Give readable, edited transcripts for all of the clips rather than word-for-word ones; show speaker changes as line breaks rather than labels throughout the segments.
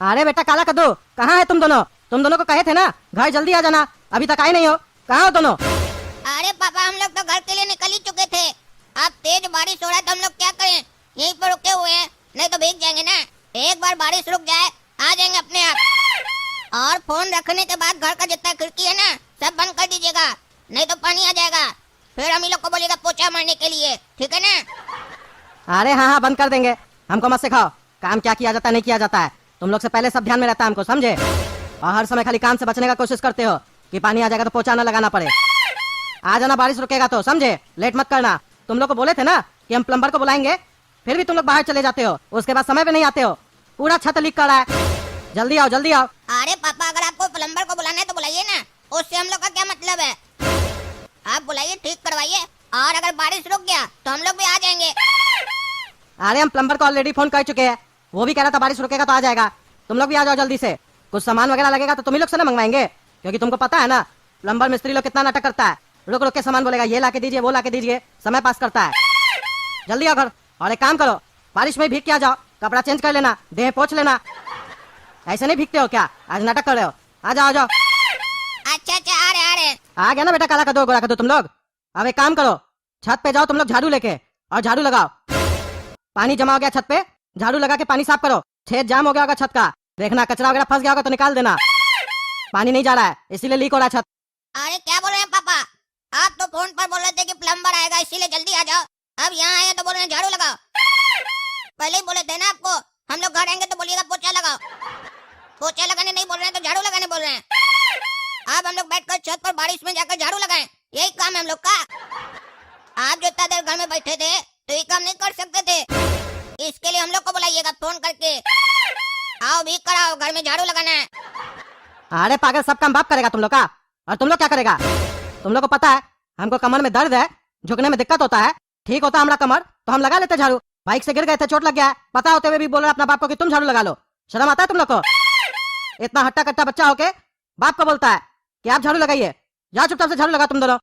अरे बेटा काला कद्दू, कहाँ है तुम दोनों? तुम दोनों को कहे थे ना घर जल्दी आ जाना, अभी तक आए नहीं हो। कहाँ हो दोनों?
अरे पापा हम लोग तो घर के लिए निकल ही चुके थे। अब तेज बारिश हो रहा है तो हम लोग क्या करें, यहीं पर रुके हुए हैं, नहीं तो भीग जाएंगे ना। एक बार बारिश रुक जाए आ जाएंगे अपने आप। और फोन रखने के बाद घर का जितना खिड़की है ना सब बंद कर दीजिएगा, नहीं तो पानी आ जाएगा। फिर हम ही लोग को बोलिएगा पोछा मारने के लिए, ठीक है ना?
अरे हाँ हाँ बंद कर देंगे, हमको मत सिखाओ काम क्या किया जाता है नहीं किया जाता है। तुम लोग से पहले सब ध्यान में रहता है हमको, समझे? और हर समय खाली काम से बचने का कोशिश करते हो कि पानी आ जाएगा तो पोछा न लगाना पड़े। आ जाना बारिश रुकेगा तो, समझे? लेट मत करना। तुम लोग को बोले थे ना कि हम प्लम्बर को बुलाएंगे, फिर भी तुम लोग बाहर चले जाते हो, उसके बाद समय पे नहीं आते हो। पूरा छत लीक कर रहा है, जल्दी आओ जल्दी आओ।
अरे पापा अगर आपको प्लम्बर को बुलाना है तो बुलाइए ना, उससे हम लोग का क्या मतलब है। आप बुलाइए, ठीक करवाइए, और अगर बारिश रुक गया तो हम लोग भी आ जाएंगे।
अरे हम प्लम्बर को ऑलरेडी फोन कर चुके हैं, वो भी कह रहा था बारिश रुकेगा तो आ जाएगा। तुम लोग भी आ जाओ जल्दी से। कुछ सामान वगैरह लगेगा तो तुम ही लोग से ना मंगवाएंगे, क्योंकि तुमको पता है ना प्लम्बर मिस्त्री लोग कितना नाटक करता है। रुक रुक के सामान बोलेगा, ये ला के दीजिए वो ला के दीजिए, समय पास करता है। जल्दी आओ घर, और एक काम करो बारिश में भीग के आ जाओ, कपड़ा चेंज कर लेना, देह पोंछ लेना। ऐसे नहीं भीगते हो क्या? आज नाटक कर रहे हो, आ जाओ आ जाओ।
अच्छा आ रहे।
आ गया ना बेटा काला कद्दू गोरा कद्दू तुम लोग। अब एक काम करो, छत पे जाओ तुम लोग झाड़ू लेके, और झाड़ू लगाओ। पानी जमा हो गया छत पे, झाड़ू लगा के पानी साफ करो। छेद जाम हो गया होगा छत का, देखना कचरा वगैरह फंस गया होगा तो निकाल देना। पानी नहीं जा रहा है इसीलिए लीक हो रहा है छत।
अरे क्या बोल रहे हैं पापा, आप तो फोन पर बोल रहे थे कि प्लम्बर आएगा इसीलिए जल्दी आ जाओ, अब यहाँ आए तो बोल रहे हैं झाड़ू लगाओ। पहले ही बोले थे ना आपको, हम लोग घर आएंगे तो बोलिएगा पोछा लगाओ। पोछा लगाने नहीं बोल रहे हैं तो झाड़ू लगाने बोल रहे हैं। अब हम लोग बैठकर छत पर बारिश में जाकर झाड़ू लगाएं, यही काम है हम लोग का। आप जो इतना देर घर में बैठे थे तो ये काम नहीं कर सकते थे, इसके लिए हम लोग को बुलाइएगा फोन करके। आओ भी कराओ, घर में झाड़ू लगाना है।
अरे पागल, सब काम बाप करेगा तुम लोग का, और तुम लोग क्या करेगा? तुम लोग को पता है हमको कमर में दर्द है, झुकने में दिक्कत होता है, ठीक होता हमारा कमर तो हम लगा लेते झाड़ू। बाइक से गिर गए थे, चोट लग गया है, पता होते हुए भी बोल रहे अपना बाप को कि तुम झाड़ू लगा लो। शर्म आता है तुम लोग को? इतना हट्टा कट्टा बच्चा होके बाप को बोलता है कि आप झाड़ू लगाइए। जाओ चुपचाप से झाड़ू लगा तुम दोनों,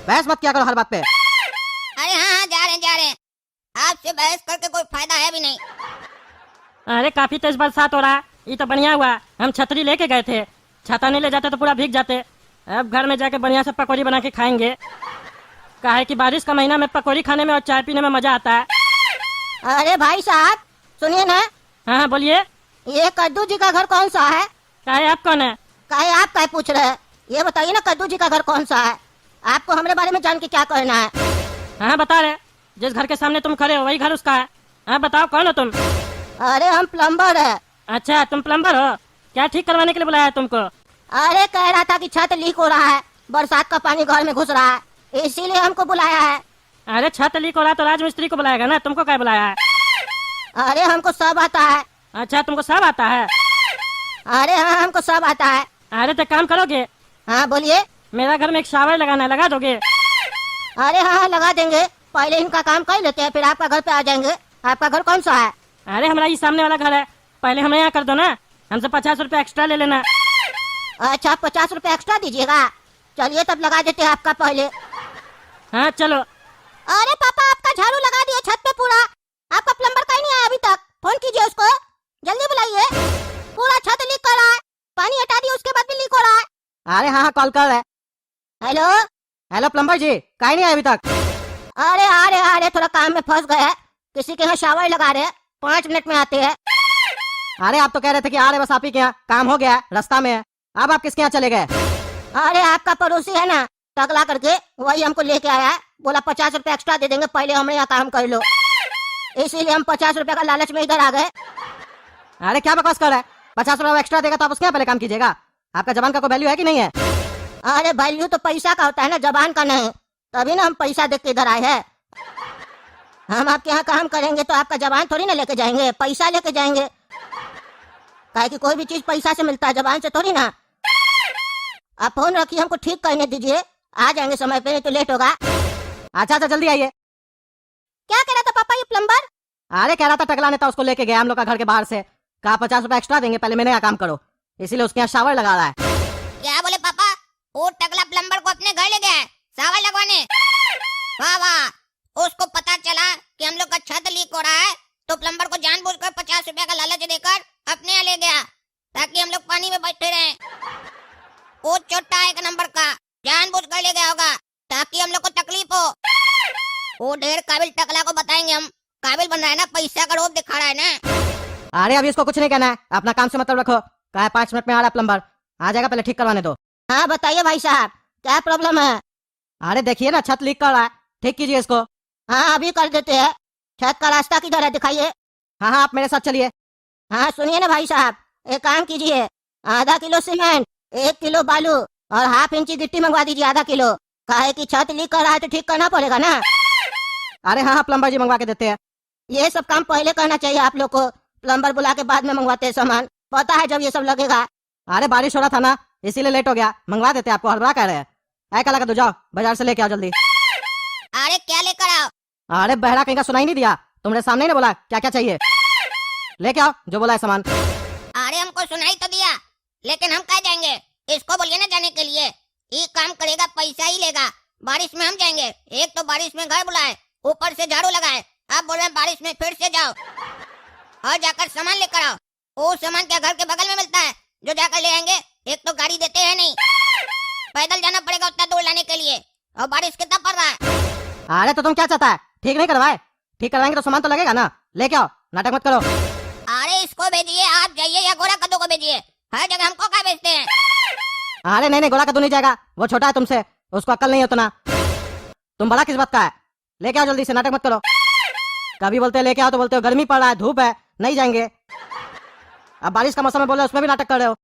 बहस मत किया करो हर बात पे।
अरे हाँ जा रहे हैं, आपसे बहस करके कोई फायदा है भी नहीं।
अरे काफी तेज बरसात हो रहा है, ये तो बढ़िया हुआ हम छतरी लेके गए थे, छाता नहीं ले जाते तो पूरा भीग जाते। अब घर में जाके बढ़िया से पकौड़ी बना के खाएंगे, काहे कि बारिश का महीना में पकौड़ी खाने में और चाय पीने में मजा आता है।
अरे भाई साहब सुनिए ना।
हाँ बोलिए।
ये कद्दू जी का घर कौन सा है?
काहे आप कौन है?
काहे आप काहे पूछ रहे हैं? ये बताइए ना कद्दू जी का घर कौन सा है? आपको हमारे बारे में जान के क्या करना है?
हाँ बता रहे, जिस घर के सामने तुम खड़े हो वही घर उसका है। हाँ बताओ कौन हो तुम?
अरे हम प्लम्बर है।
अच्छा तुम प्लम्बर हो, क्या ठीक करवाने के लिए बुलाया है तुमको?
अरे कह रहा था कि छत लीक हो रहा है, बरसात का पानी घर में घुस रहा है, इसीलिए हमको बुलाया है।
अरे छत लीक हो रहा है तो राजमिस्त्री को बुलाएगा ना, तुमको क्या बुलाया है?
अरे हमको सब आता है।
अच्छा तुमको सब आता है?
अरे हाँ हमको सब आता है।
अरे तो काम करोगे?
हाँ बोलिए।
मेरा घर में एक शावर लगाना है, लगा दोगे?
अरे हाँ लगा देंगे, पहले इनका काम कर लेते हैं फिर आपका घर पे आ जाएंगे। आपका घर कौन सा है?
अरे हमारा ये सामने वाला घर है, पहले हमें यहाँ कर दो ना, हमसे 50 रुपया एक्स्ट्रा ले लेना।
अच्छा 50 रुपए एक्स्ट्रा दीजिएगा, चलिए तब लगा देते हैं आपका पहले।
हाँ चलो।
अरे पापा आपका झाड़ू लगा दिया छत पे पूरा, आपका प्लम्बर कहीं नहीं आया अभी तक, फोन कीजिए उसको, जल्दी बुलाइए। पूरा छत लीक कर रहा है, पानी हटा दिया उसके बाद भी लीक हो रहा है।
अरे हाँ कॉल कर रहे।
हेलो
हेलो प्लम्बर जी, कहीं नहीं आए अभी तक?
अरे आ रहे थोड़ा काम में फंस गए हैं, किसी के यहाँ शावर लगा रहे, 5 मिनट में आते हैं।
अरे आप तो कह रहे थे कि आ रहे बस आप ही के यहाँ, काम हो गया रास्ता में है, अब आप किसके यहाँ चले गए?
अरे आपका पड़ोसी है ना टकला करके, वही हमको लेके आया है, बोला 50 रुपए एक्स्ट्रा दे देंगे, पहले हमें यहाँ काम कर लो, इसीलिए हम 50 रुपए का लालच में इधर आ गए।
अरे क्या बकवास कर रहा है? 50 रुपया एक्स्ट्रा देगा तो आप उसके यहाँ पहले काम कीजिएगा, आपका जबान का कोई वैल्यू है कि नहीं है?
अरे वैल्यू तो पैसा का होता है ना, जबान का नहीं, तभी ना हम पैसा देख के इधर आए हैं। हम आपके यहाँ काम करेंगे तो आपका जबान थोड़ी ना लेके जाएंगे, पैसा लेके जाएंगे, काहे कि कोई भी चीज पैसा से मिलता है, जबान से थोड़ी ना। आप फोन रखिए, हमको ठीक करने दीजिए, आ जाएंगे समय पे, नहीं तो लेट होगा।
अच्छा जल्दी आइए।
क्या कह रहा था पापा ये प्लम्बर?
अरे कह रहा था टकला नेता उसको लेके गया हम लोग का घर के बाहर से, कहा 50 रुपया एक्स्ट्रा देंगे, पहले मैंने यहाँ काम करो, इसीलिए उसके यहाँ शावर लगा रहा है।
क्या बोले पापा, वो टकला प्लम्बर को अपने घर ले गया है शावर लगवाने? वाह वाह, उसको पता चला कि हम लोग का छत लीक हो रहा है तो प्लम्बर को जानबूझकर 50 रुपया का लालच देकर अपने यहाँ ले गया ताकि हम लोग पानी में बैठे रहें। वो छोटा एक नंबर का जानबूझ कर ले गया होगा ताकि हम लोग को तकलीफ हो। वो ढेर काबिल टकला को बताएंगे हम, काबिल बन रहा है ना, पैसा का रोब दिखा रहा है ना।
अरे अभी इसको कुछ नहीं कहना है, अपना काम से मतलब रखो। कहा है 5 मिनट में आ रहा है प्लम्बर, आ जाएगा, पहले ठीक करवाने दो।
हाँ बताइए भाई साहब, क्या प्रॉब्लम है?
अरे देखिए ना, छत लीक कर रहा है, ठीक कीजिए इसको।
हाँ अभी कर देते हैं। छत का रास्ता किधर है, दिखाइए।
हाँ हाँ, आप मेरे साथ चलिए।
हाँ सुनिए ना भाई साहब, एक काम कीजिए, आधा किलो सीमेंट, 1 किलो बालू और हाफ इंची गिट्टी मंगवा दीजिए, आधा किलो। काहे कि छत लीक कर रहा है तो ठीक करना पड़ेगा ना।
अरे हाँ हाँ, प्लम्बर जी मंगवा के देते हैं।
ये सब काम पहले करना चाहिए आप लोग को, प्लम्बर बुला के बाद में मंगवाते हैं सामान। पता है जब ये सब लगेगा।
अरे बारिश हो रहा था ना, इसीलिए लेट हो गया, मंगवा देते आपको, हड़बड़ा कह रहे हैं। ऐ कला का तो जाओ बाजार से लेके आओ जल्दी।
अरे क्या लेकर आओ?
अरे बहरा कहीं का सुनाई नहीं दिया, तुमने सामने ही ना बोला क्या क्या चाहिए, लेके आओ जो बोला है सामान।
अरे हमको सुनाई तो दिया, लेकिन हम कहाँ जाएंगे? इसको बोलिए ना जाने के लिए। ये काम करेगा पैसा ही लेगा। बारिश में हम जाएंगे? एक तो बारिश में घर बुलाए, ऊपर से झाड़ू लगाए, आप बोल रहे हैं बारिश में फिर से जाओ और जाकर सामान लेकर आओ। वो सामान क्या घर के बगल में मिलता है जो जाकर ले आएंगे? एक तो गाड़ी देते हैं नहीं, पैदल जाना पड़ेगा उतना दूर लाने के लिए, और बारिश कितना पड़ रहा है।
अरे तो तुम क्या चाहता है, ठीक नहीं करवाए? ठीक करवाएंगे तो सामान तो लगेगा ना, लेके आओ, नाटक मत करो।
अरे इसको भेजिए, आप जाइए, या गोरा कद्दू को भेजिए। हर जगह हमको क्या भेजते हैं?
अरे नहीं नहीं, गोला कद्दू नहीं जाएगा, वो छोटा है तुमसे, उसको अक्ल नहीं है उतना। तुम बड़ा किस बात का है, लेके आओ जल्दी से, नाटक मत करो। कभी बोलते हो लेके आओ तो बोलते हो गर्मी पड़ रहा है, धूप है, नहीं जाएंगे। अब बारिश का मौसम में बोल रहे हो, उसमें भी नाटक कर रहे हो।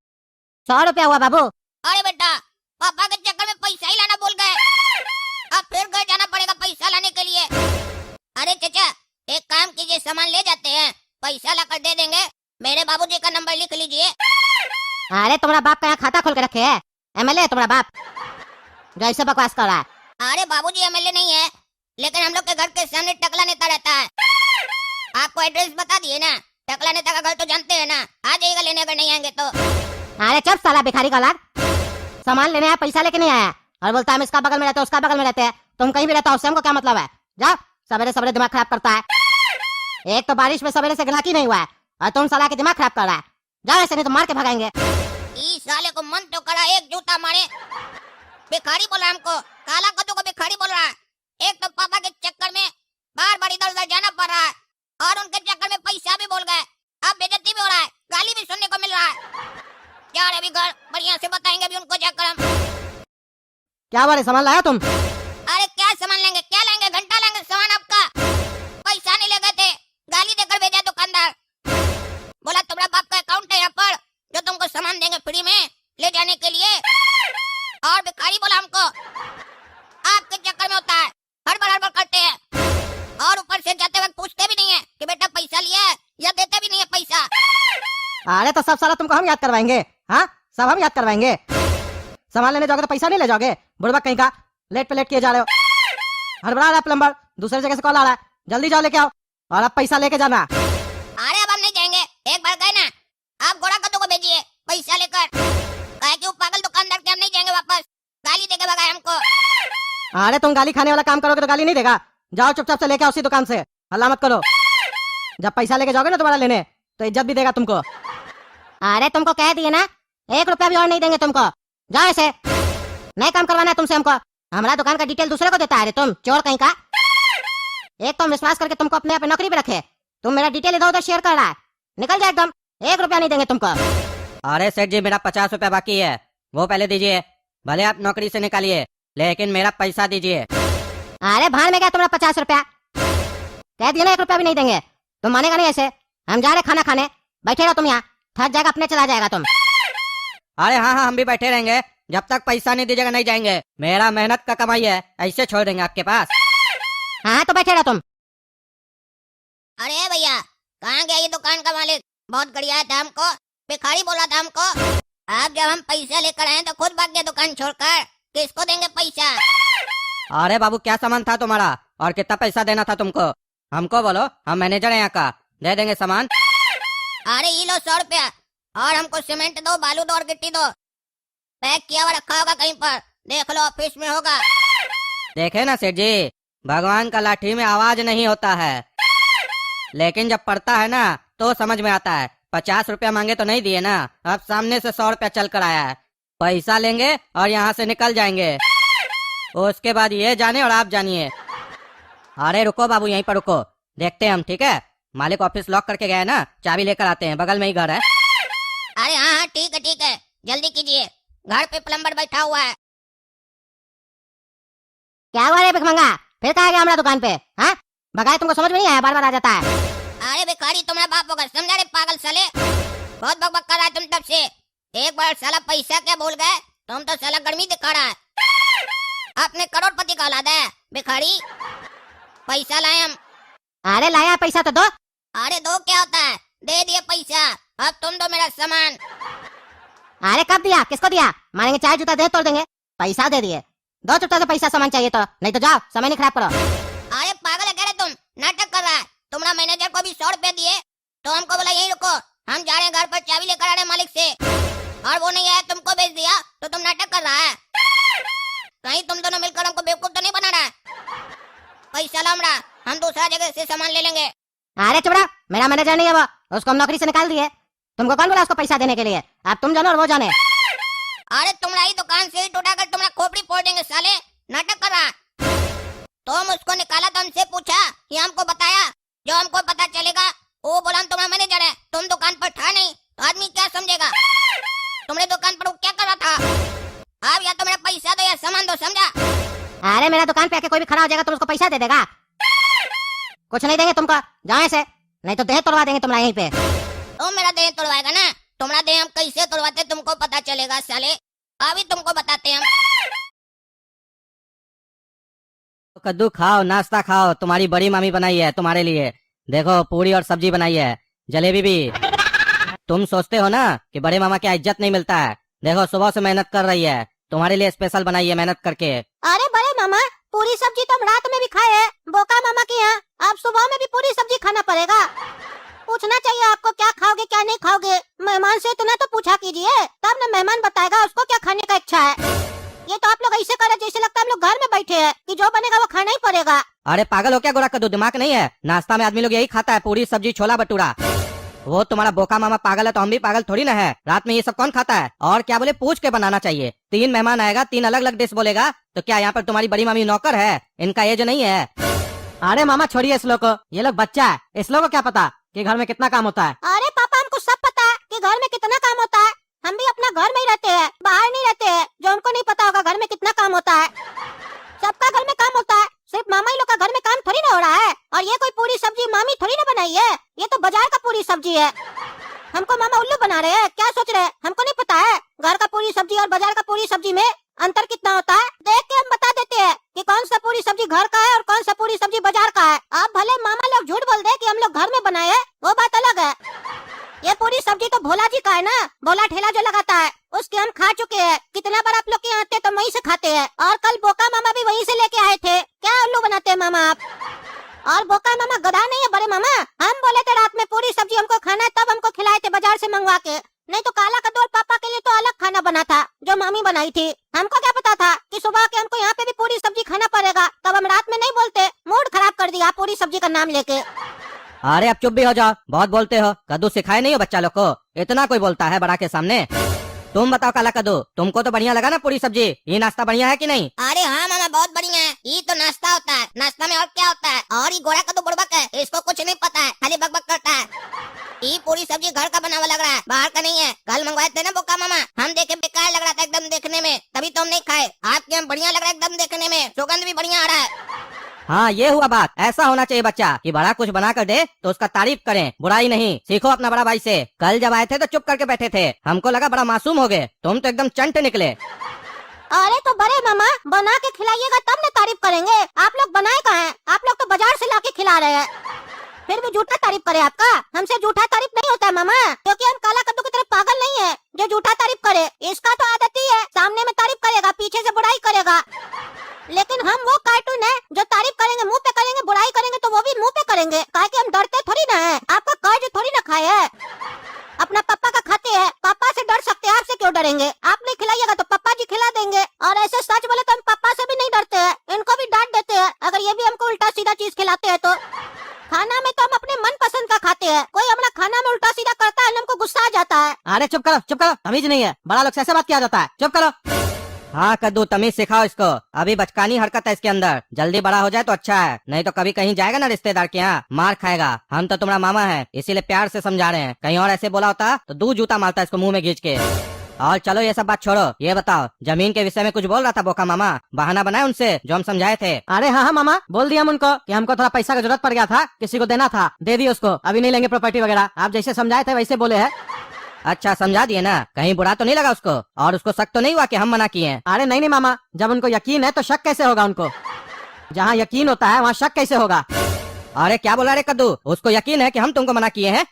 100 रुपया हुआ बाबू।
अरे बेटा, पापा के चक्कर में पैसा ही लाना भूल गए, अब फिर घर जाना पड़ेगा पैसा लाने के लिए। अरे चाचा, एक काम कीजिए, सामान ले जाते हैं, पैसा लाकर दे देंगे। मेरे बाबूजी का नंबर लिख लीजिए।
अरे तुम्हारा बाप का यहाँ खाता खोल के रखे है, एमएलए है तुम्हारा बाप जो ऐसे बकवास कर रहा है।
अरे बाबूजी एमएलए नहीं है, लेकिन हम लोग के घर के सामने टकला नेता रहता है। आपको एड्रेस बता दिए ना, टकला नेता का घर तो जानते हैं ना, आ जाइएगा लेने अगर नहीं आएंगे तो।
अरे चुप साला भिखारी का औलाद, सामान लेने आया, पैसा लेके नहीं आया, और बोलता है हम इसका बगल में रहते हैं, उसका बगल में रहते हैं। तुम कहीं भी रहता हो, उससे हमको क्या मतलब है? जाओ, सवेरे सवेरे दिमाग खराब करता है। एक तो बारिश में सवेरे से ग्राहक ही नहीं हुआ है, और तुम साला के दिमाग खराब कर रहा है। जाओ, ऐसे नहीं तो मार के भगाएंगे।
इस साले को मन तो करा एक जूता मारे। भिखारी बोला हमको, काला कद्दू को भिखारी बोल रहा है। एक तो पापा के चक्कर में बार बार इधर उधर जाना पड़ रहा है, और उनके चक्कर में पैसा भी बोल गए, अब बेइज्जती भी हो रहा है, गाली भी सुनने को मिल रहा है। यार अभी घर बढ़िया से बताएंगे अभी उनको जाकर हम।
क्या बारे, सामान लाया तुम?
अरे क्या सामान लेंगे, क्या लेंगे, घंटा लेंगे सामान आपका। पैसा नहीं ले गए थे, गाली देकर भेजा दुकानदार। बोला तुम्हारा बाप का अकाउंट है यहाँ पर जो तुमको सामान देंगे फ्री में ले जाने के लिए। और भिखारी बोला हमको, आपके चक्कर में होता है, हड़बड़ करते हैं, और ऊपर से जाते वक्त पूछते भी नहीं है कि बेटा पैसा लिया है, या देते भी नहीं है पैसा।
अरे तो सब साला तुमको हम याद करवाएंगे, हाँ सब हम याद करवाएंगे। सामान लेने जाओगे तो पैसा नहीं ले जाओगे, बुढ़बा कहीं का, लेट पे लेट किए जा रहे हो। हड़बड़ा रहा है प्लम्बर, दूसरे जगह से कॉल आ रहा है, जल्दी जाओ लेके आओ, और अब पैसा लेके जाना।
अरे अब हम नहीं जाएंगे, एक बार गए ना, आप गोरा कद्दू को भेजिए पैसा लेकर। कहे कि वो पागल दुकानदार के हम नहीं जाएंगे वापस, गाली देके भगाए हमको।
अरे तुम गाली खाने वाला काम करोगे तो गाली नहीं देगा, जाओ चुपचाप से लेके आओ उसी दुकान से, हल्ला मत करो। जब पैसा लेके जाओगे ना दोबारा लेने, तो इज्जत भी देगा तुमको।
अरे तुमको कह दिए ना, 1 रुपया भी और नहीं देंगे तुमको। जाओ, ऐसे नहीं काम करवाना है तुमसे हमको। हमारा दुकान का डिटेल दूसरे को देता है, तुम चोर कहीं का। एक तो विश्वास करके तुमको अपने पे नौकरी पे रखे, तुम मेरा डिटेल इधर उधर शेयर कर रहा है, निकल जाए एकदम, 1 रुपया नहीं देंगे तुमको।
अरे सेठ जी, मेरा 50 रुपया बाकी है, वो पहले दीजिए। भले आप नौकरी से निकालिए, लेकिन मेरा पैसा दीजिए।
अरे भाड़ में क्या तुम्हारा 50 रुपया, कह दिया ना 1 रुपया भी नहीं देंगे। तुम मानेगा नहीं ऐसे, हम जा रहे खाना खाने, बैठे रहो तुम यहाँ, थक जाएगा अपने चला जाएगा तुम।
अरे हाँ हाँ, हम भी बैठे रहेंगे, जब तक पैसा नहीं दीजिएगा नहीं जाएंगे। मेरा मेहनत का कमाई है, ऐसे छोड़ देंगे आपके पास?
हाँ तो बैठे रहो तुम।
अरे भैया, कहाँ गया ये दुकान का मालिक? बहुत गड़िया था हमको, भिखारी बोला था हमको। अब जब हम पैसा लेकर आए तो खुद भाग गया दुकान छोड़कर, किसको देंगे पैसा?
अरे बाबू, क्या सामान था तुम्हारा और कितना पैसा देना था तुमको? हमको बोलो, हम मैनेजर हैं यहाँ का, दे देंगे सामान।
अरे ये लो 100 रुपया, और हमको सीमेंट दो, बालू दो और गिट्टी दो। पैक किया हुआ रखा होगा कहीं पर, देख लो ऑफिस में होगा।
देखे ना सेठ जी, भगवान का लाठी में आवाज नहीं होता है, लेकिन जब पड़ता है ना तो समझ में आता है। 50 रुपया मांगे तो नहीं दिए ना, अब सामने से 100 रुपया चल कर आया है। पैसा लेंगे और यहाँ से निकल जाएंगे, उसके बाद ये जाने और आप जानिए। अरे रुको बाबू, यहीं पर रुको, देखते हैं हम, ठीक है? मालिक ऑफिस लॉक करके गया है ना, चाबी लेकर आते हैं, बगल में ही घर है।
अरे हाँ हाँ ठीक है, जल्दी कीजिए, घर पे प्लम्बर बैठा हुआ है।
क्या हुआ रे भिखमंगा, फिर कहा गया हमारा दुकान पे? हाँ, बगाए तुमको समझ में नहीं आया, बार बार आ जाता है।
अरे भिखारी तुम्हारा बाप होगा, समझा रे पागल साले, बहुत बकबक कर रहा है तुम तब से। एक बार साला पैसा क्या भूल गए, तुम तो साला गर्मी दिखा रहा है। अपने करोड़पति का औलाद है भिखारी, पैसा लाए हम।
अरे लाया पैसा तो दो।
अरे दो क्या होता है, दे दिए पैसा, अब तुम दो मेरा सामान।
अरे कब दिया, किसको दिया? मारेंगे, चाय जूता दे तोड़ देंगे। पैसा दे दिए, दो चुपचाप से पैसा, सामान चाहिए तो, नहीं तो जाओ, समय नहीं खराब करो।
अरे पागल है क्या रे तुम, नाटक कर रहा है। तुम्हारा मैनेजर को भी 100 रुपए दिए तो हमको बोला यहीं रुको, हम जा रहे हैं घर पर, चाबी लेकर आ रहे हैं मालिक से, और वो नहीं आया, तुमको भेज दिया तो तुम नाटक कर रहा है। कहीं तुम दोनों मिलकर हमको बेवकूफ तो नहीं बना रहा है? पैसा ला हमरा, हम दूसरा जगह से सामान ले लेंगे।
अरे चुप रहो, मेरा मैनेजर नहीं है वो, उसको हम नौकरी से निकाल दिए। तुमको कौन बोला उसको पैसा देने के लिए? अब तुम जानो और वो जाने।
अरे तुम्हारा ही दुकान से ही उठाकर तुम्हारा खोपड़ी फोड़ देंगे साले, नाटक कर रहा। तुम उसको निकाला तो हमसे पूछा कि हमको बताया, जो हमको पता चलेगा वो बोला हम तुम्हारा मैनेजर है, तुम दुकान पर था नहीं तो आदमी क्या समझेगा? तुम्हारे दुकान पर वो क्या कर रहा था? अब या तो मेरा पैसा दो या सामान दो, समझा?
अरे मेरा दुकान पे आके कोई भी खड़ा हो जाएगा, तुम उसको पैसा दे देगा? कुछ नहीं देंगे तुमको, जाओ ऐसे, नहीं तो देह तोड़वा देंगे तुम्हारा यहीं पे।
तुम मेरा देह तोड़वाएगा ना, तुम्हारा देह हम कैसे तोड़वाते तुमको पता चलेगा साले, अभी तुमको बताते हैं हम।
कद्दू खाओ, नाश्ता खाओ, तुम्हारी बड़ी मामी बनाई है तुम्हारे लिए, देखो पूरी और सब्जी बनाई है, जलेबी भी। तुम सोचते हो ना कि बड़े मामा क्या इज्जत नहीं मिलता है, देखो सुबह से मेहनत कर रही है, तुम्हारे लिए स्पेशल बनाई है मेहनत करके।
अरे बड़े मामा, पूरी सब्जी तो हम रात में भी खाए हैं बोका मामा के यहाँ, अब सुबह में भी पूरी सब्जी खाना पड़ेगा? पूछना चाहिए आपको, क्या खाओगे क्या नहीं खाओगे। मेहमान से इतना तो पूछा कीजिए, तब न मेहमान बताएगा उसको क्या खाने का इच्छा है। ये तो आप लोग ऐसे कर रहे जैसे लगता है हम लोग घर में बैठे हैं कि जो बनेगा वो खाना ही पड़ेगा।
अरे पागल हो क्या गोरा कद्दू, दिमाग नहीं है? नाश्ता में आदमी लोग यही खाता है, पूरी सब्जी छोला भटूरा। वो तुम्हारा बोका मामा पागल है तो हम भी पागल थोड़ी ना है, रात में ये सब कौन खाता है? और क्या बोले, पूछ के बनाना चाहिए। 3 मेहमान आएगा, 3 अलग अलग डिश बोलेगा, तो क्या यहाँ पर तुम्हारी बड़ी मामी नौकर है? इनका एज नहीं है।
अरे मामा छोड़िए इस लोग को, ये लोग बच्चा है, इस लोग को क्या पता कि घर में कितना काम होता है।
अरे पापा, हमको सब पता है कि घर में कितना काम होता है, हम भी अपना घर में ही रहते हैं, बाहर नहीं रहते हैं, जो हमको नहीं पता होगा घर में कितना काम होता है। सबका घर में काम होता है, सिर्फ मामा ही लोग का घर में काम थोड़ी ना हो रहा है। और ये कोई पूरी सब्जी मामी थोड़ी ना बनाई है, ये तो बाजार का पूरी सब्जी है। हमको मामा उल्लू बना रहे हैं, क्या सोच रहे हैं? हमको नहीं पता है घर का पूरी सब्जी और बाजार का पूरी सब्जी में अंतर कितना होता है? देख के हम बता देते हैं कि कौन सा पूरी सब्जी घर का है और कौन सा पूरी सब्जी बाजार का है। आप भले मामा लोग झूठ बोल दे कि हम लोग घर में बनाए हैं, वो बात अलग है। ये पूरी सब्जी तो भोला जी का है ना, भोला ठेला जो लगाता है, उसके हम खा चुके हैं। कितना बार आप लोग के यहाँ आते तो वहीं से खाते हैं, और कल बोका मामा भी वहीं से लेके आए थे। क्या उल्लू बनाते हैं मामा आप? और बोका मामा गधा नहीं है बड़े मामा, हम बोले थे रात में पूरी सब्जी हमको खाना है, तब हमको खिलाए थे बाजार से मंगवा के। नहीं तो काला कद्दू और पापा के लिए तो अलग खाना बना था जो मामी बनाई थी। हमको क्या पता था कि सुबह के हमको यहाँ पे भी पूरी सब्जी खाना पड़ेगा, तब हम रात में नहीं बोलते। मूड खराब कर दिया पूरी सब्जी का नाम लेके।
अरे अब चुप भी हो जाओ, बहुत बोलते हो। कद्दू सिखाए नहीं हो बच्चा लोग को, इतना कोई बोलता है बड़ा के सामने? तुम बताओ काला कद्दू, तुमको तो बढ़िया लगा ना पूरी सब्जी? ये नाश्ता बढ़िया है कि नहीं?
अरे हाँ मामा, बहुत बढ़िया है। ये तो नाश्ता होता है, नाश्ता में और क्या होता है? और ये गोरा कद्दू बुड़बक है, इसको कुछ नहीं पता है, खाली बकबक करता है। ये पूरी सब्जी घर का बना हुआ लग रहा है, बाहर का नहीं है। कल मंगवाए थे ना बोका मामा, हम देखे बेकार लग रहा था एकदम देखने में, तभी तो हम नहीं खाए। आपके यहाँ बढ़िया लग रहा है एकदम देखने में, सुगंध भी बढ़िया आ रहा है।
हाँ ये हुआ बात, ऐसा होना चाहिए बच्चा कि बड़ा कुछ बना कर दे तो उसका तारीफ करें, बुराई नहीं। सीखो अपना बड़ा भाई से। कल जब आए थे तो चुप करके बैठे थे, हमको लगा बड़ा मासूम हो गए, तुम तो एकदम चंट निकले।
अरे तो बड़े मामा, बना के खिलाइएगा तब ना तारीफ करेंगे। आप लोग बनाए कहाँ हैं? आप लोग तो बाजार से लाके खिला रहे हैं, फिर भी झूठा तारीफ करे आपका। हमसे झूठा तारीफ नहीं होता है मामा, क्योंकि हम काला कद्दू की तरह पागल नहीं है जो झूठा तारीफ करे। इसका तो आदत ही है, सामने में तारीफ करेगा, पीछे से बुराई करेगा। लेकिन हम वो कार्टून है जो तारीफ करेंगे मुंह पे करेंगे, बुराई करेंगे तो वो भी मुंह पे करेंगे, काहे कि हम डरते थोड़ी ना है। आपका कर्ज थोड़ी ना खाए है, अपना पापा का खाते हैं, पापा से डर सकते हैं, आपसे क्यों डरेंगे? आप नहीं खिलाइएगा तो पापा जी खिला देंगे। और ऐसे सच बोले तो हम पापा से भी नहीं डरते हैं, इनको भी डांट देते हैं अगर ये भी हमको उल्टा सीधा चीज खिलाते हैं तो। खाना में तो हम अपने मन पसंद का खाते हैं, कोई हमारा खाना में उल्टा सीधा करता है हमको जाता है।
अरे चुप करो, तमीज नहीं है, बड़ा लोग से ऐसे बात किया जाता है, चुप करो।
हाँ कद्दू, तमीज सिखाओ इसको, अभी बचकानी हरकत है इसके अंदर, जल्दी बड़ा हो जाए तो अच्छा है, नहीं तो कभी कहीं जाएगा ना रिश्तेदार के यहाँ मार खाएगा। हम तो तुम्हारा मामा है, इसीलिए प्यार से समझा रहे हैं, कहीं और ऐसे बोला होता तो 2 जूता मारता इसको मुंह में घींच के। और चलो ये सब बात छोड़ो, ये बताओ जमीन के विषय में कुछ बोल रहा था बोका मामा, बहाना बनाया उनसे जो हम समझाए थे।
अरे हाँ मामा, बोल दिया हम उनको कि हमको थोड़ा पैसा का जरूरत पड़ गया था, किसी को देना था, दे दिए उसको, अभी नहीं लेंगे प्रॉपर्टी वगैरह, आप जैसे समझाए थे वैसे बोले है।
अच्छा समझा दिए ना, कहीं बुरा तो नहीं लगा उसको, और उसको शक तो नहीं हुआ कि हम मना किए हैं?
अरे नहीं मामा, जब उनको यकीन है तो शक कैसे होगा उनको, जहाँ यकीन होता है वहाँ शक कैसे होगा।
अरे क्या बोला रे कद्दू, उसको यकीन है कि हम तुमको मना किए हैं?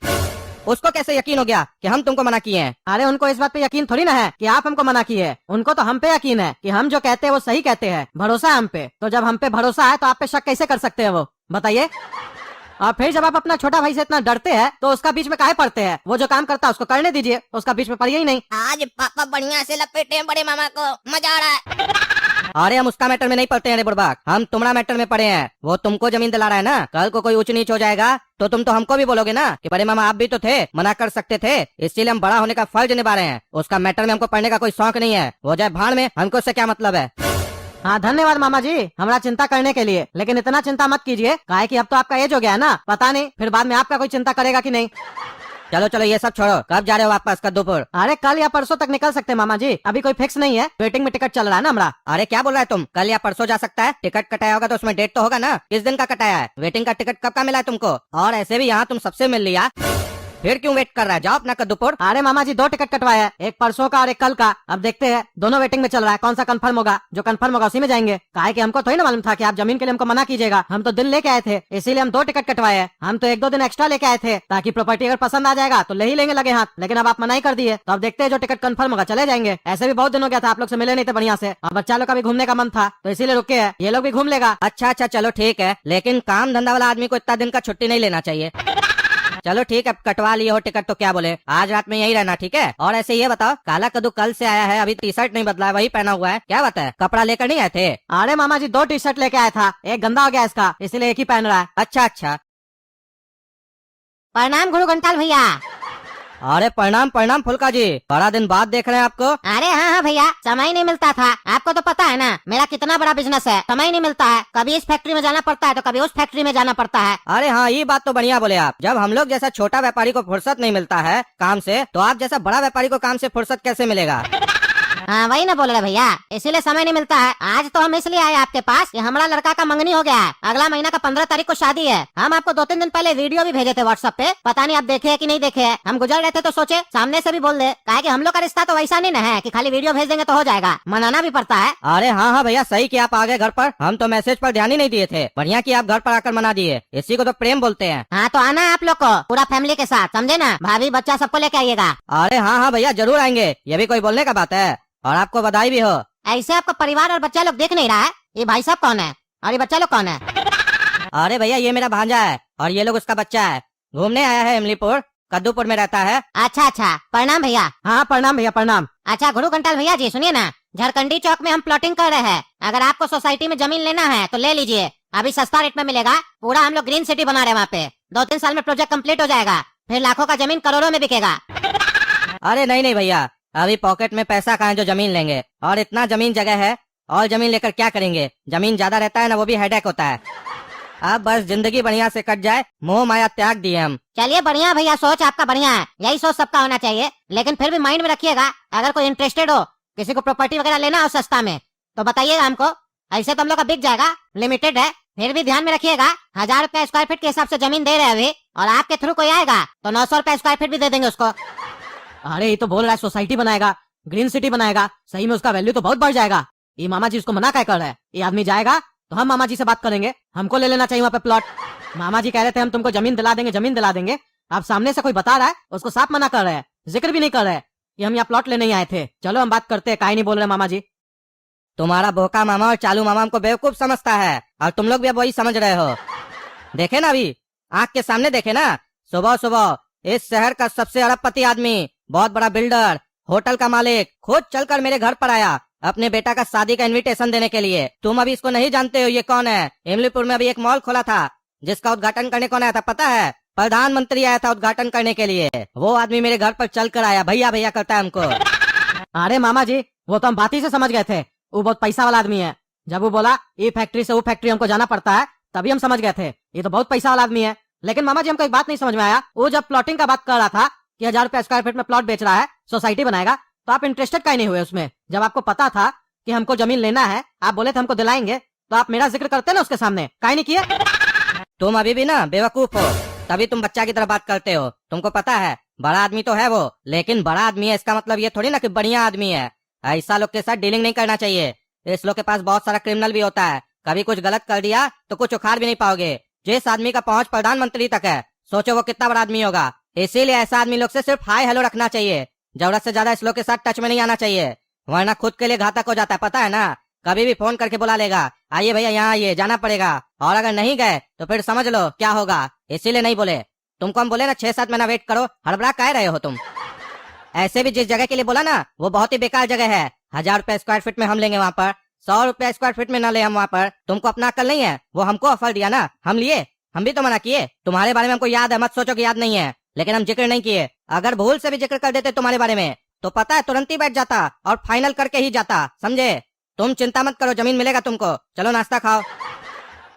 उसको कैसे यकीन हो गया कि हम तुमको मना किए हैं?
अरे उनको इस बात पे यकीन थोड़ी ना है कि आप हमको मना किए, उनको तो हम पे यकीन है कि हम जो कहते हैं वो सही कहते हैं, भरोसा है हम पे। तो जब हम पे भरोसा है तो आप पे शक कैसे कर सकते हैं वो, बताइए। और फिर जब आप अपना छोटा भाई से इतना डरते हैं तो उसका बीच में काहे पड़ते हैं, वो जो काम करता है उसको करने दीजिए, उसका बीच में पड़िए ही नहीं।
आज पापा बढ़िया से लपेटे हैं बड़े मामा को, मजा आ रहा है।
अरे हम उसका मैटर में नहीं पड़ते हैं रे बुड़बाक, हम तुम्हारा मैटर में पड़े हैं। वो तुमको जमीन दिला रहा है ना, कल को कोई ऊंच नीच हो जाएगा तो तुम तो हमको भी बोलोगे ना कि बड़े मामा आप भी तो थे, मना कर सकते थे, इसीलिए हम बड़ा होने का फर्ज निभा रहे हैं। उसका मैटर में हमको पढ़ने का कोई शौक नहीं है, वो जाए भाड़ में, हमको उससे क्या मतलब है।
हाँ धन्यवाद मामा जी हमारा चिंता करने के लिए, लेकिन इतना चिंता मत कीजिए, काहे कि अब तो आपका एज हो गया है ना, पता नहीं फिर बाद में आपका कोई चिंता करेगा कि नहीं।
चलो चलो ये सब छोड़ो, कब जा रहे हो वापस कद्दूपुर?
अरे कल या परसों तक निकल सकते हैं मामा जी, अभी कोई फिक्स नहीं है, वेटिंग में टिकट चल रहा है ना हमारा।
अरे क्या बोल रहा है तुम, कल या परसों जा सकता है? टिकट कटाया होगा तो उसमें डेट तो होगा ना, किस दिन का कटाया है? वेटिंग का टिकट कब का मिला है तुमको? और ऐसे भी यहाँ तुम सबसे मिल लिया, फिर क्यों वेट कर रहा है, जाओ अपना कद्दूपुर।
अरे मामा जी 2 टिकट कटवाया है, एक परसों का और एक कल का, अब देखते हैं, दोनों वेटिंग में चल रहा है, कौन सा कंफर्म होगा, जो कंफर्म होगा उसी में जाएंगे। काहे कि हमको थोड़ी ना मालूम था कि आप जमीन के लिए हमको मना कीजिएगा, हम तो दिन लेके आए थे, इसीलिए हम 2 टिकट कटवाए हैं। हम तो 1-2 दिन एक्स्ट्रा लेके आए थे ताकि प्रॉपर्टी अगर पसंद आ जाएगा तो ले ही लेंगे लगे हाथ, लेकिन अब आप मना ही कर दिए, तो अब देखते हैं जो टिकट कंफर्म होगा चले जाएंगे। ऐसे भी बहुत दिन हो गया था, आप लोग से मिले नहीं थे बढ़िया से, और बच्चा लोग का भी घूमने का मन था तो इसीलिए रुके हैं, ये लोग भी घूम लेगा।
अच्छा अच्छा चलो ठीक है, लेकिन काम धंधा वाला आदमी को इतना दिन का छुट्टी नहीं लेना चाहिए। चलो ठीक है, कटवा लिए हो टिकट तो क्या बोले, आज रात में यही रहना, ठीक है। और ऐसे ये बताओ, काला कद्दू कल से आया है, अभी टी शर्ट नहीं बदला है, वही पहना हुआ है, क्या बात है, कपड़ा लेकर नहीं आए थे?
अरे मामा जी 2 टी शर्ट लेके आया था, एक गंदा हो गया इसका, इसलिए एक ही पहन रहा है।
अच्छा अच्छा।
प्रणाम गुरु घंटाल भैया।
अरे प्रणाम प्रणाम फुल्का जी, बड़ा दिन बाद देख रहे हैं आपको।
अरे हाँ भैया, समय नहीं मिलता था, आपको तो पता है ना मेरा कितना बड़ा बिजनेस है, समय नहीं मिलता है, कभी इस फैक्ट्री में जाना पड़ता है तो कभी उस फैक्ट्री में जाना पड़ता है।
अरे हाँ ये बात तो बढ़िया बोले आप, जब हम लोग जैसा छोटा व्यापारी को फुर्सत नहीं मिलता है काम से, तो आप जैसा बड़ा व्यापारी को काम से फुर्सत कैसे मिलेगा?
हाँ वही ना बोल रहे भैया, इसीलिए समय नहीं मिलता है। आज तो हम इसलिए आए आपके पास कि हमारा लड़का का मंगनी हो गया है, अगला महीना का 15 तारीख को शादी है। हम आपको 2-3 दिन पहले वीडियो भी भेजे थे व्हाट्सएप पे, पता नहीं आप देखे है कि नहीं देखे है। हम गुजर रहे थे तो सोचे सामने से भी बोल दे, कहा कि हम लोग का रिश्ता तो वैसा नहीं ना है कि खाली वीडियो भेज देंगे तो हो जाएगा, मनाना भी पड़ता है।
अरे हाँ हाँ भैया, सही कि आप आ गए घर पर, हम तो मैसेज पर ध्यान ही नहीं दिए थे, बढ़िया कि आप घर पर आकर मना दिए, इसी को तो प्रेम बोलते हैं।
हाँ तो आना है आप लोग को पूरा फैमिली के साथ, समझे ना, भाभी बच्चा सबको लेके आइएगा।
अरे हाँ हाँ भैया जरूर आएंगे, ये भी कोई बोलने का बात है, और आपको बधाई भी हो।
ऐसे आपका परिवार और बच्चा लोग देख नहीं रहा है, ये भाई साहब कौन है और ये बच्चा लोग कौन है?
अरे भैया ये मेरा भांजा है और ये लोग उसका बच्चा है, घूमने आया है इमलीपुर, कद्दूपुर में रहता है।
अच्छा अच्छा, प्रणाम भैया।
हाँ प्रणाम भैया प्रणाम।
अच्छा गुरु घंटाल भैया जी सुनिए ना, झारखंडी चौक में हम प्लॉटिंग कर रहे हैं, अगर आपको सोसाइटी में जमीन लेना है तो ले लीजिए, अभी सस्ता रेट में मिलेगा, पूरा हम लोग ग्रीन सिटी बना रहे हैं वहाँ पे, 2-3 साल में प्रोजेक्ट कंप्लीट हो जाएगा, फिर लाखों का जमीन करोड़ों में बिकेगा।
अरे नहीं नहीं भैया, अभी पॉकेट में पैसा कहाँ है जो जमीन लेंगे, और इतना जमीन जगह है, और जमीन लेकर क्या करेंगे, जमीन ज्यादा रहता है ना, वो भी हेडेक होता है। अब बस जिंदगी बढ़िया से कट जाए, मोह माया त्याग दिए हम।
चलिए बढ़िया भैया, सोच आपका बढ़िया है, यही सोच सबका होना चाहिए, लेकिन फिर भी माइंड में रखिएगा, अगर कोई इंटरेस्टेड हो, किसी को प्रॉपर्टी वगैरह लेना हो सस्ता में तो बताइएगा हमको, ऐसे तो हम लोग का बिक जाएगा, लिमिटेड है, फिर भी ध्यान में रखिएगा 1000 रुपया स्क्वायर फीट के हिसाब से जमीन दे रहे हैं अभी, और आपके थ्रू कोई आएगा तो 900 रुपया स्क्वायर फीट भी दे देंगे उसको।
अरे ये तो बोल रहा है सोसाइटी बनाएगा, ग्रीन सिटी बनाएगा, सही में उसका वैल्यू तो बहुत बढ़ जाएगा। ये मामा जी उसको मना क्या कर रहे हैं, ये आदमी जाएगा तो हम मामा जी से बात करेंगे, हमको ले लेना चाहिए वहाँ पे प्लॉट। मामा जी कह रहे थे हम तुमको जमीन दिला देंगे, जमीन दिला देंगे, आप सामने से कोई बता रहा है उसको साफ मना कर रहे हैं, जिक्र भी नहीं कर रहे हैं कि हम यहाँ प्लॉट लेने ही आए थे। चलो हम बात करते हैं, काहे नहीं बोल रहे मामा जी।
तुम्हारा बोका मामा और चालू मामा हमको बेवकूफ समझता है, और तुम लोग भी अब वही समझ रहे हो। देखे ना अभी आंख के सामने, देखे ना, सुबह सुबह इस शहर का सबसे अरबपति आदमी, बहुत बड़ा बिल्डर, होटल का मालिक, खुद चलकर मेरे घर पर आया अपने बेटा का शादी का इनविटेशन देने के लिए। तुम अभी इसको नहीं जानते हो, ये कौन है? इमलीपुर में अभी एक मॉल खोला था जिसका उद्घाटन करने कौन आया था पता है? प्रधानमंत्री आया था उद्घाटन करने के लिए, वो आदमी मेरे घर पर चल कर आया, भैया भैया करता है हमको।
अरे मामा जी, वो तो हम बात ही से समझ गए थे, वो बहुत पैसा वाला आदमी है। जब वो बोला ये फैक्ट्री से वो फैक्ट्री हमको जाना पड़ता है, तभी हम समझ गए थे ये तो बहुत पैसा वाला आदमी है। लेकिन मामा जी हमको एक बात नहीं समझ में आया, वो जब प्लॉटिंग का बात कर रहा था कि 1000 रुपया स्क्वायर फीट में प्लॉट बेच रहा है, सोसाइटी बनाएगा, तो आप इंटरेस्टेड काहे नहीं हुए उसमें? जब आपको पता था कि हमको जमीन लेना है, आप बोले थे हमको दिलाएंगे, तो आप मेरा जिक्र करते ना उसके सामने, काहे नहीं किए?
तुम अभी भी ना बेवकूफ हो, तभी तुम बच्चा की तरह बात करते हो। तुमको पता है बड़ा आदमी तो है वो, लेकिन बड़ा आदमी है इसका मतलब ये थोड़ी ना कि बढ़िया आदमी है। ऐसा लोग के साथ डीलिंग नहीं करना चाहिए। इस लोग के पास बहुत सारा क्रिमिनल भी होता है, कभी कुछ गलत कर दिया तो कुछ उखाड़ भी नहीं पाओगे। जिस आदमी का पहुंच प्रधानमंत्री तक है, सोचो वो कितना बड़ा आदमी होगा। इसीलिए ऐसा आदमी लोग से सिर्फ हाय हेलो रखना चाहिए, जरूरत से ज्यादा इस लोग के साथ टच में नहीं आना चाहिए, वरना खुद के लिए घातक हो जाता है, पता है ना। कभी भी फोन करके बुला लेगा, आइए भैया यहाँ आइए, जाना पड़ेगा, और अगर नहीं गए तो फिर समझ लो क्या होगा। इसीलिए नहीं बोले, तुमको हम बोले ना 6-7 महीना वेट करो, हड़बड़ा कह रहे हो तुम। ऐसे भी जिस जगह के लिए बोला ना वो बहुत ही बेकार जगह है। 1000 रुपया स्क्वायर फीट में हम लेंगे वहाँ पर, 100 रुपया स्क्वायर फीट में न ले हम वहाँ पर। तुमको अपना अक्ल नहीं है, वो हमको ऑफर दिया ना, हम लिए, हम भी तो मना किए। तुम्हारे बारे में हमको याद है, मत सोचो कि याद नहीं है, लेकिन हम जिक्र नहीं किए। अगर भूल से भी जिक्र कर देते तुम्हारे बारे में तो पता है तुरंत ही बैठ जाता और फाइनल करके ही जाता, समझे। तुम चिंता मत करो, जमीन मिलेगा तुमको। चलो नाश्ता खाओ।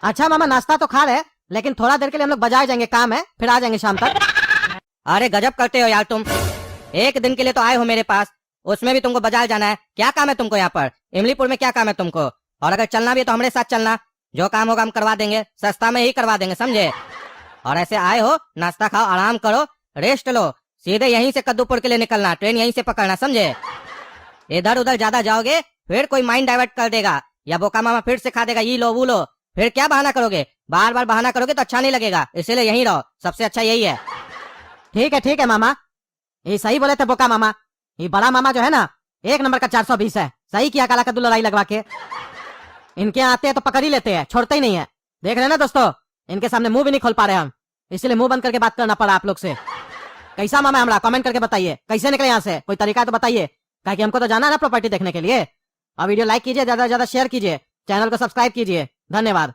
अच्छा मामा, नाश्ता तो खा रहे, लेकिन थोड़ा देर के लिए हम लोग बाजार जाएंगे, काम है, फिर आ जाएंगे शाम तक।
अरे गजब करते हो यार तुम, एक दिन के लिए तो आए हो मेरे पास, उसमें भी तुमको बाजार जाना है। क्या काम है तुमको यहाँ पर? इमलीपुर में क्या काम है तुमको? और अगर चलना भी है तो हमारे साथ चलना, जो काम होगा हम करवा देंगे, सस्ता में ही करवा देंगे, समझे। और ऐसे आए हो, नाश्ता खाओ, आराम करो, रेस्ट लो, सीधे यहीं से कद्दूपुर के लिए निकलना, ट्रेन यहीं से पकड़ना, समझे। इधर उधर ज्यादा जाओगे फिर कोई माइंड डाइवर्ट कर देगा, या बोका मामा फिर से खा देगा, ये लो वो लो, फिर क्या बहाना करोगे? बार बार बहाना करोगे तो अच्छा नहीं लगेगा, इसीलिए यहीं रहो, सबसे अच्छा यही है।
ठीक है मामा, ये सही बोले थे बोका मामा। ये बड़ा मामा जो है ना, 1 नंबर का 420 है, सही किया काला कद्दू लड़ाई लगवा के। इनके यहाँ आते हैं तो पकड़ ही लेते हैं, छोड़ते ही नहीं है। देख रहे हैं ना दोस्तों, इनके सामने मुंह भी नहीं खोल पा रहे हम, इसलिए मुंह बंद करके बात करना पड़ा आप लोग से। कैसा मामा हमारा, कमेंट करके बताइए, कैसे निकले यहाँ से, कोई तरीका है तो बताइए, ताकि हमको तो जाना है ना प्रॉपर्टी देखने के लिए। और वीडियो लाइक कीजिए, ज्यादा से ज्यादा शेयर कीजिए, चैनल को सब्सक्राइब कीजिए। धन्यवाद।